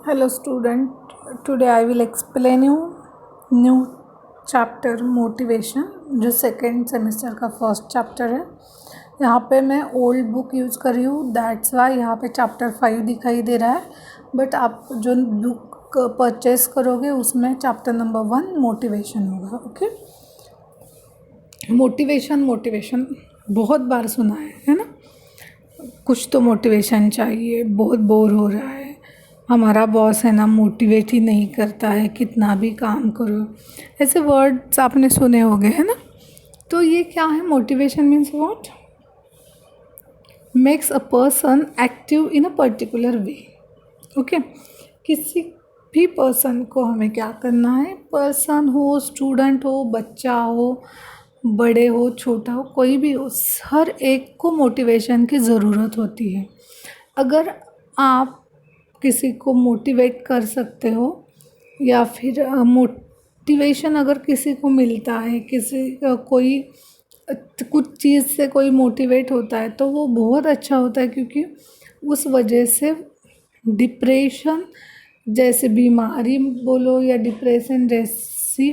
Hello student, today I will explain you new chapter motivation जो second semester का first chapter है। यहाँ पे मैं ओल्ड बुक यूज़ कर रही हूँ, दैट्स वाई यहाँ पे चैप्टर 5 दिखाई दे रहा है। बट आप जो बुक परचेस करोगे उसमें चैप्टर नंबर 1 मोटिवेशन होगा। ओके, मोटिवेशन बहुत बार सुना है ना। कुछ तो मोटिवेशन चाहिए, बहुत बोर हो रहा है, हमारा बॉस है ना मोटिवेट ही नहीं करता है, कितना भी काम करो, ऐसे वर्ड्स आपने सुने होंगे है ना। तो ये क्या है? Motivation means what? Makes a person active in a particular way. Okay, किसी भी पर्सन को हमें क्या करना है, पर्सन हो, स्टूडेंट हो, बच्चा हो, बड़े हो, छोटा हो, कोई भी हो, हर एक को मोटिवेशन की ज़रूरत होती है। अगर आप किसी को मोटिवेट कर सकते हो या फिर मोटिवेशन अगर किसी को मिलता है, किसी कोई कुछ चीज़ से कोई मोटिवेट होता है तो वो बहुत अच्छा होता है, क्योंकि उस वजह से डिप्रेशन जैसे बीमारी बोलो या डिप्रेशन जैसी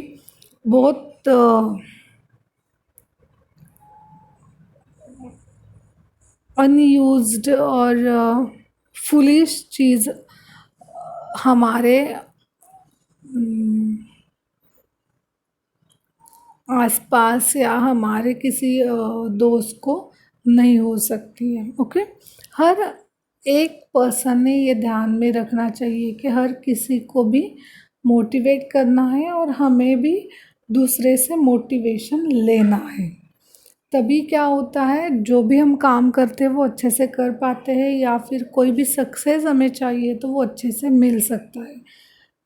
बहुत अनयूज्ड और फुलिश चीज़ हमारे आसपास या हमारे किसी दोस्त को नहीं हो सकती है। ओके, हर एक पर्सन ने ये ध्यान में रखना चाहिए कि हर किसी को भी मोटिवेट करना है और हमें भी दूसरे से मोटिवेशन लेना है। तभी क्या होता है, जो भी हम काम करते हैं वो अच्छे से कर पाते हैं, या फिर कोई भी सक्सेस हमें चाहिए तो वो अच्छे से मिल सकता है।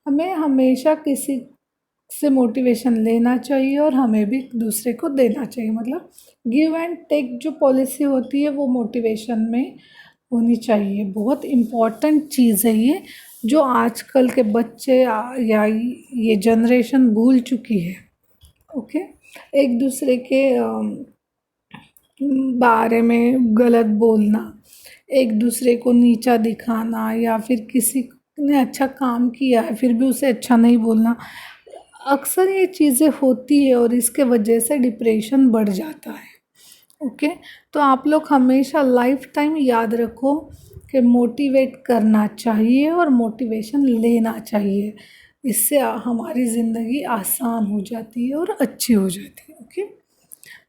हमें हमेशा किसी से मोटिवेशन लेना चाहिए और हमें भी दूसरे को देना चाहिए। मतलब गिव एंड टेक जो पॉलिसी होती है वो मोटिवेशन में होनी चाहिए। बहुत इम्पॉर्टेंट चीज़ है ये, जो आजकल के बच्चे या ये जनरेशन भूल चुकी है। ओके, एक दूसरे के बारे में गलत बोलना, एक दूसरे को नीचा दिखाना, या फिर किसी ने अच्छा काम किया है फिर भी उसे अच्छा नहीं बोलना, अक्सर ये चीज़ें होती है और इसके वजह से डिप्रेशन बढ़ जाता है। ओके, तो आप लोग हमेशा लाइफ टाइम याद रखो कि मोटिवेट करना चाहिए और मोटिवेशन लेना चाहिए। इससे हमारी ज़िंदगी आसान हो जाती है और अच्छी हो जाती है। ओके,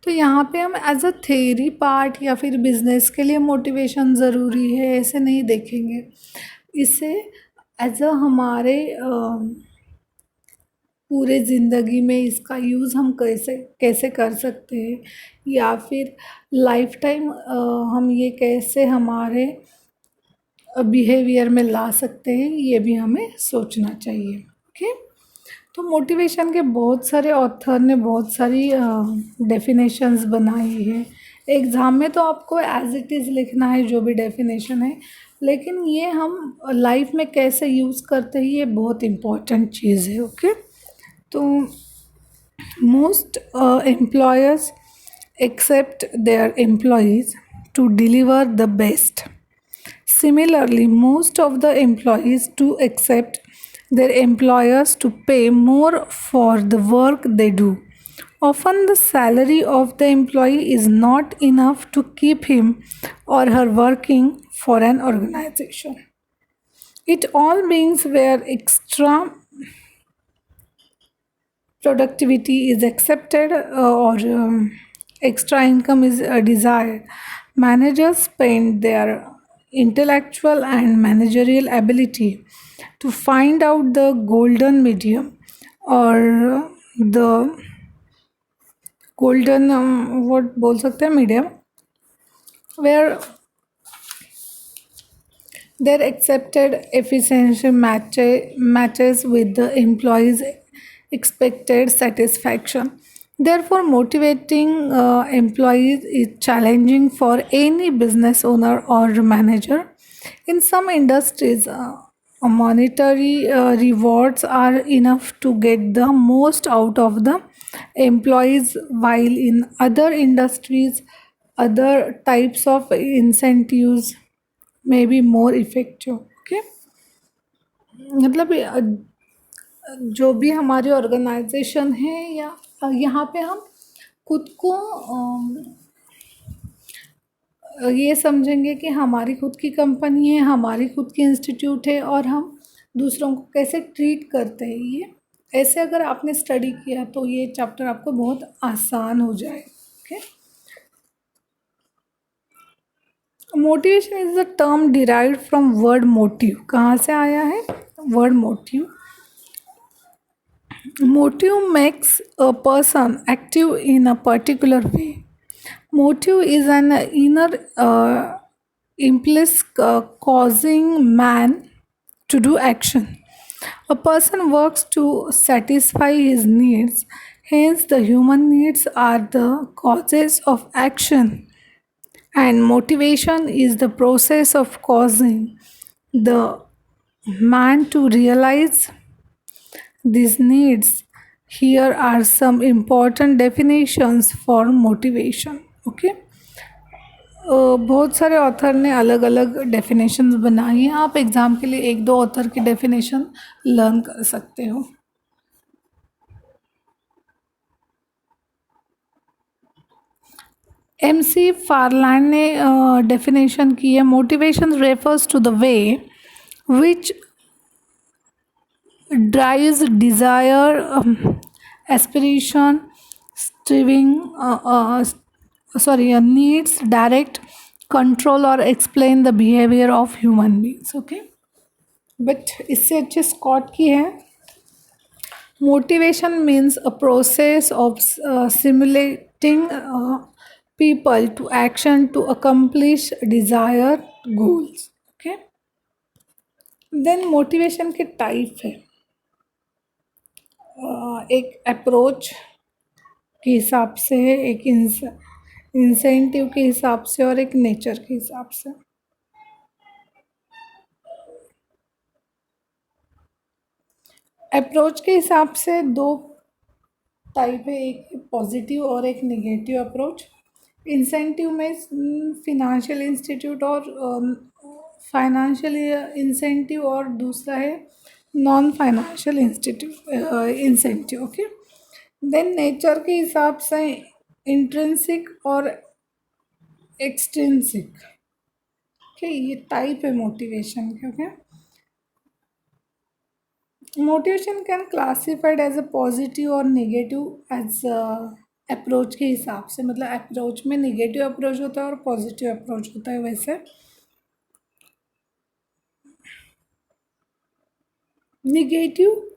तो यहाँ पे हम एज अ थेरी पार्ट या फिर बिजनेस के लिए मोटिवेशन ज़रूरी है ऐसे नहीं देखेंगे। इसे एज अ हमारे पूरे ज़िंदगी में इसका यूज़ हम कैसे कैसे कर सकते हैं, या फिर लाइफ टाइम हम ये कैसे हमारे बिहेवियर में ला सकते हैं, ये भी हमें सोचना चाहिए। ओके, तो मोटिवेशन के बहुत सारे ऑथर ने बहुत सारी डेफिनेशंस बनाई है। एग्ज़ाम में तो आपको एज इट इज़ लिखना है जो भी डेफिनेशन है, लेकिन ये हम लाइफ में कैसे यूज़ करते हैं ये बहुत इम्पोर्टेंट चीज़ है। ओके, तो most employers accept their employees to deliver the best. Similarly, most of the employees do accept their employers to pay more for the work they do. Often, the salary of the employee is not enough to keep him or her working for an organization. It all means where extra productivity is accepted or extra income is desired, managers spend their intellectual and managerial ability to find out the golden medium, or the golden what बोल सकते हैं medium, where their accepted efficiency matches with the employee's expected satisfaction. Therefore, motivating employees is challenging for any business owner or manager. In some industries, monetary rewards are enough to get the most out of the employees, while in other industries, other types of incentives may be more effective. Okay, मतलब जो भी हमारी organisation है या यहाँ पे हम खुद को ये समझेंगे कि हमारी खुद की कंपनी है, हमारी खुद की इंस्टीट्यूट है और हम दूसरों को कैसे ट्रीट करते हैं, ये ऐसे अगर आपने स्टडी किया तो ये चैप्टर आपको बहुत आसान हो जाए। Okay, motivation is the term derived from word motive. कहाँ से आया है word motive? Motive makes a person active in a particular way. Motive is an inner impulse causing man to do action. A person works to satisfy his needs, hence, the human needs are the causes of action, and motivation is the process of causing the man to realize these needs. Here are some important definitions for motivation. Okay, बहुत सारे author ने अलग अलग definitions बनाई हैं। आप exam के लिए एक दो ऑथर की डेफिनेशन लर्न कर सकते हो। MC फारलैंड ने डेफिनेशन की है, motivation refers to the way which drives desire, aspiration, striving, needs, direct, control or explain the behavior of human beings. Okay, but इससे अच्छे स्कॉट की है, motivation means a process of stimulating people to action to accomplish desired goals. Okay, then motivation के type है, एक approach के हिसाब से है, एक इंसेंटिव के हिसाब से और एक नेचर के हिसाब से। अप्रोच के हिसाब से दो टाइप है, एक पॉजिटिव और एक नेगेटिव अप्रोच। इंसेंटिव में फिनेंशियल इंस्टीट्यूट और फाइनेंशियल इंसेंटिव और दूसरा है non financial incentive. Okay, then nature के हिसाब से इंट्रिंसिक और एक्सट्रिंसिक। ओके, ये टाइप है मोटिवेशन के। Okay, motivation can classified as a positive और नेगेटिव एज अप्रोच के हिसाब से, मतलब अप्रोच में नेगेटिव अप्रोच होता है और पॉजिटिव अप्रोच होता है। वैसे negative,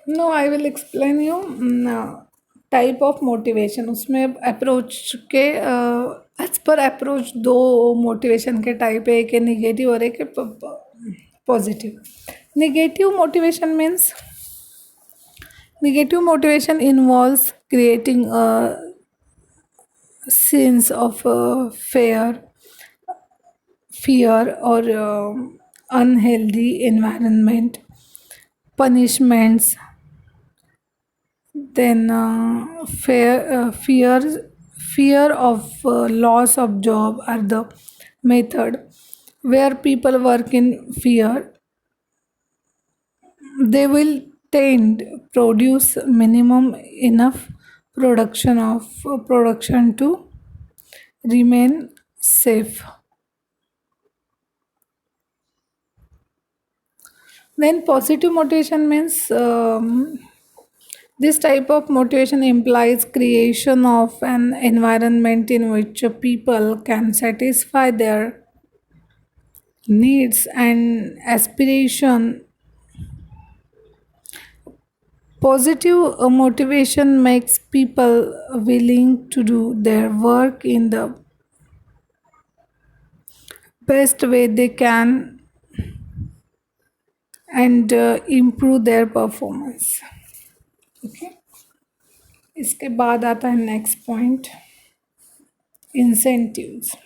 no I will explain you type of motivation. उसमें अप्रोच के एज पर अप्रोच दो मोटिवेशन के टाइप है, एक है निगेटिव और एक है positive. Negative motivation means negative motivation involves creating a sense of fear or unhealthy environment, punishments, then fear of loss of job are the method where people work in fear. They will tend produce minimum enough production to remain safe. Then positive motivation means this type of motivation implies creation of an environment in which people can satisfy their needs and aspiration. Positive motivation makes people willing to do their work in the best way they can and improve their performance. Okay, इसके बाद आता है next point, incentives,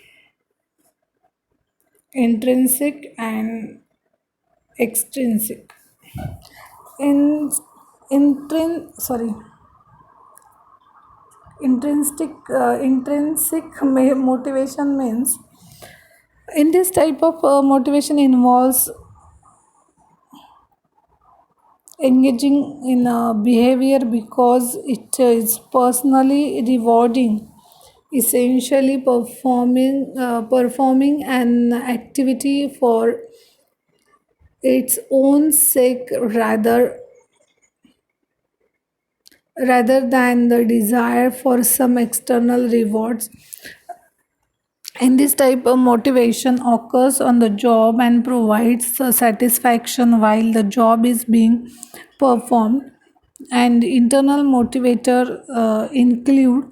intrinsic and extrinsic. Intrinsic motivation means In this type of motivation involves engaging in a behavior because it is personally rewarding, essentially performing an activity for its own sake rather than the desire for some external rewards. And this type of motivation occurs on the job and provides satisfaction while the job is being performed. And internal motivator include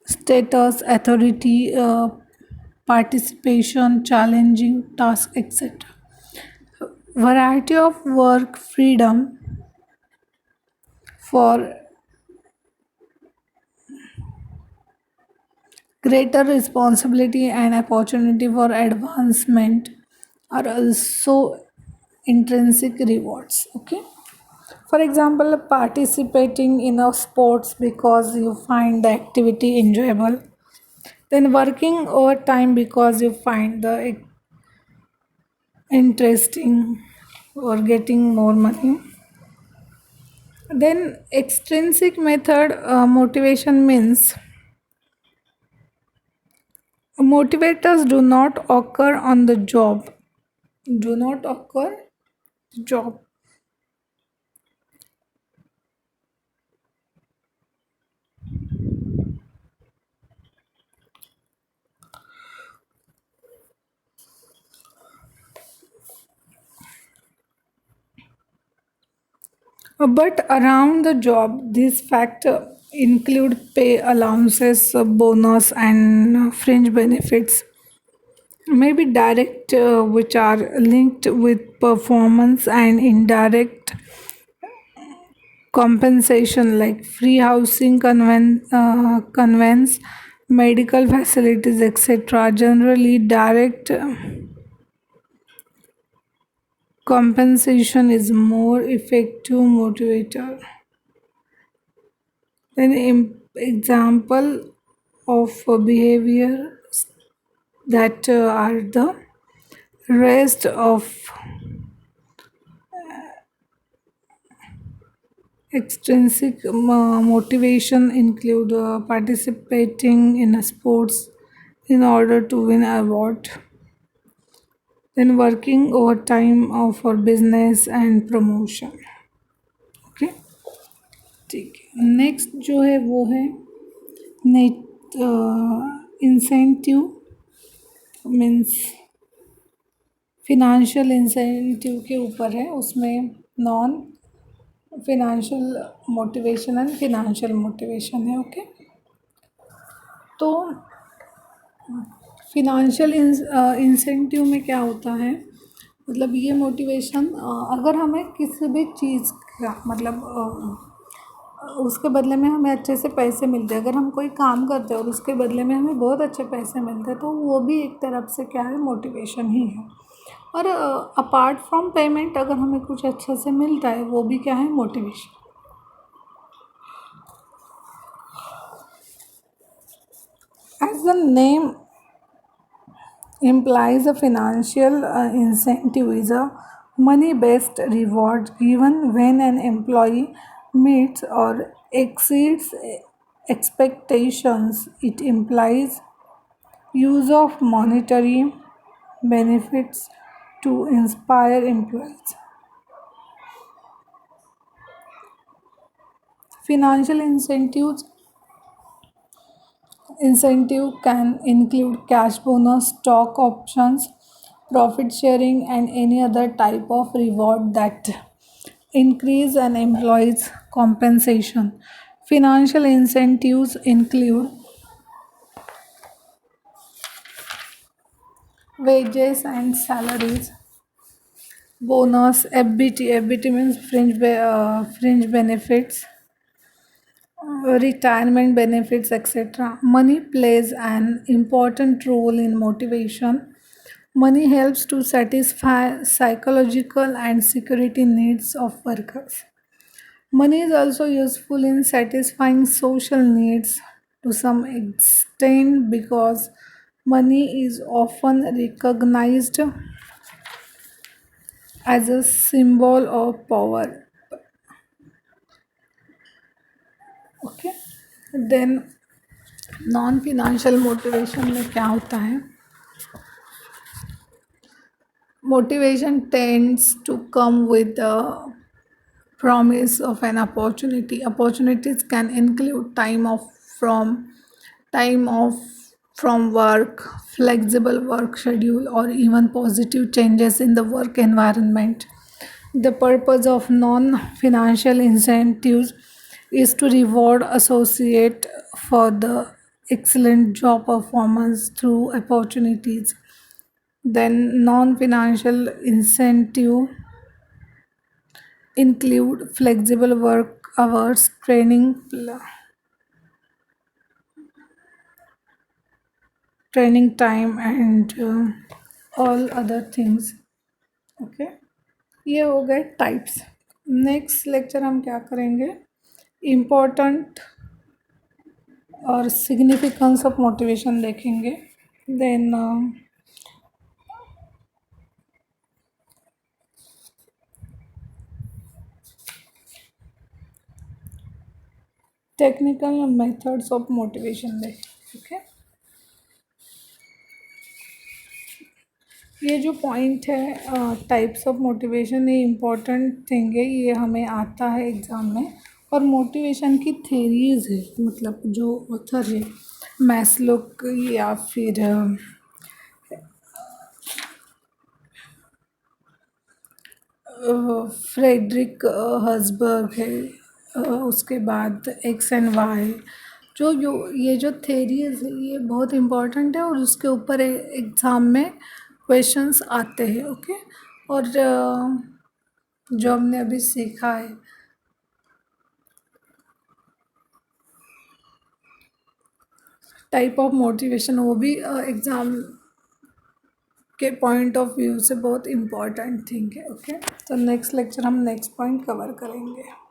status, authority, participation, challenging tasks, etc. Variety of work, freedom for greater responsibility and opportunity for advancement are also intrinsic rewards. Okay. For example, participating in a sports because you find the activity enjoyable, then working overtime because you find the interesting or getting more money. Then extrinsic method motivation means motivators do not occur on the job, do not occur job. But around the job, these factors include pay allowances, bonus, and fringe benefits. Maybe direct, which are linked with performance, and indirect compensation like free housing, conveyance, medical facilities, etc. Generally, direct compensation is more effective motivator. An example of behavior that are the rest of extrinsic motivation include participating in a sports in order to win award, then working overtime for business and promotion. Okay, ठीक है। Next जो है वो है net incentive means financial incentive के ऊपर है, उसमें non financial motivation and financial motivation है। ओके, तो फिनेंशियल इंसेंटिव में क्या होता है, मतलब ये मोटिवेशन अगर हमें किसी भी चीज़ का मतलब उसके बदले में हमें अच्छे से पैसे मिलते हैं, अगर हम कोई काम करते हैं और उसके बदले में हमें बहुत अच्छे पैसे मिलते हैं, तो वो भी एक तरफ से क्या है, मोटिवेशन ही है। और अपार्ट फ्रॉम पेमेंट अगर हमें कुछ अच्छे से मिलता है, वो भी क्या है, motivation. As the name implies a financial incentive is a money-based reward given when an employee meets or exceeds expectations. It implies use of monetary benefits to inspire employees. Financial incentive can include cash bonus, stock options, profit sharing, and any other type of reward that increase an employee's compensation. Financial incentives include wages and salaries, bonus, FBT means fringe benefits, retirement benefits, etc. Money plays an important role in motivation. Money helps to satisfy psychological and security needs of workers. Money is also useful in satisfying social needs to some extent because Money is often recognized as a symbol of power. Okay, then non financial motivation में क्या होता है? Motivation tends to come with the promise of an opportunity. Opportunities can include time off from work, flexible work schedule, or even positive changes in the work environment. The purpose of non-financial incentives is to reward associate for the excellent job performance through opportunities. Then non-financial incentive include flexible work hours, training time, and all other things. Okay, ये हो गए types. Next lecture हम क्या करेंगे? Important और significance of motivation देखेंगे. Then technical methods of motivation देखेंगे. Okay, ये जो पॉइंट है टाइप्स ऑफ मोटिवेशन, ये इम्पॉर्टेंट थिंग है, ये हमें आता है एग्ज़ाम में. और मोटिवेशन की थेरीज है, मतलब जो ऑथर है मैस्लो या फिर फ्रेडरिक हर्ट्ज़बर्ग है. उसके बाद एक्स एंड वाई, जो ये जो थेरीज है ये बहुत इम्पॉर्टेंट है और उसके ऊपर एग्ज़ाम में क्वेश्चंस आते हैं. ओके, और जो हमने अभी सीखा है टाइप ऑफ मोटिवेशन, वो भी एग्ज़ाम के पॉइंट ऑफ व्यू से बहुत इम्पॉर्टेंट थिंग है. ओके, तो नेक्स्ट लेक्चर हम नेक्स्ट पॉइंट कवर करेंगे.